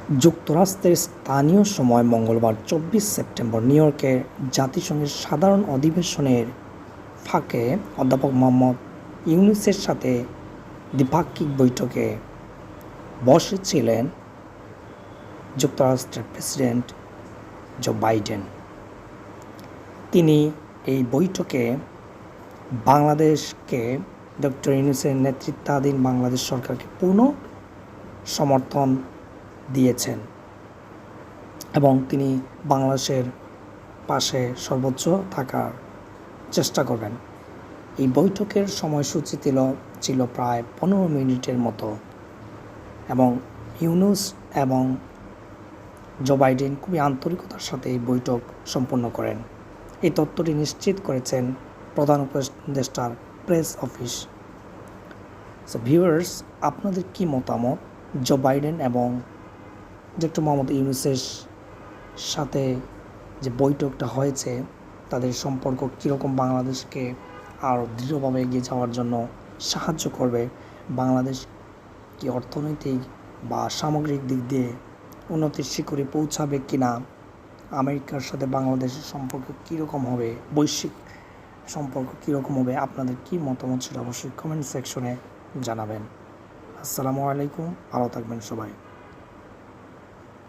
যুক্তরাষ্ট্রের স্থানীয় সময় মঙ্গলবার ২৪ সেপ্টেম্বর নিউ ইয়র্কে জাতিসংঘের সাধারণ অধিবেশনের ফাঁকে অধ্যাপক মোহাম্মদ ইউনূসের সাথে দ্বিপাক্ষিক বৈঠকে বসেছিলেন যুক্তরাষ্ট্রের প্রেসিডেন্ট জো বাইডেন। তিনি এই বৈঠকে বাংলাদেশকে ডক্টর ইউনূসের নেতৃত্বাধীন বাংলাদেশ সরকারকে পূর্ণ সমর্থন দিয়েছেন এবং তিনি বাংলাদেশের পাশে সর্বোচ্চ থাকার চেষ্টা করবেন। এই বৈঠকের সময়সূচি ছিল প্রায় ১৫ মিনিটের মতো এবং ইউনূস এবং জো বাইডেন খুবই আন্তরিকতার সাথে এই বৈঠক সম্পন্ন করেন। এই তথ্যটি নিশ্চিত করেছেন প্রধান উপদেষ্টার প্রেস অফিস। সো ভিউয়ার্স, আপনাদের কি মতামত জো বাইডেন এবং ডক্টর মোহাম্মদ ইউনূসের সাথে যে বৈঠকটা হয়েছে তাদের সম্পর্ক কীরকম বাংলাদেশকে আরও দৃঢ়ভাবে এগিয়ে যাওয়ার জন্য সাহায্য করবে? বাংলাদেশ কি অর্থনৈতিক বা সামগ্রিক দিক দিয়ে উন্নতির শিখরে পৌঁছাবে কিনা? আমেরিকার সাথে বাংলাদেশের সম্পর্ক কীরকম হবে? বৈশ্বিক সম্পর্ক কীরকম হবে? আপনাদের কি মতামত সেটা অবশ্যই কমেন্ট সেকশনে জানাবেন। আসসালামু আলাইকুম, ভালো থাকবেন সবাই।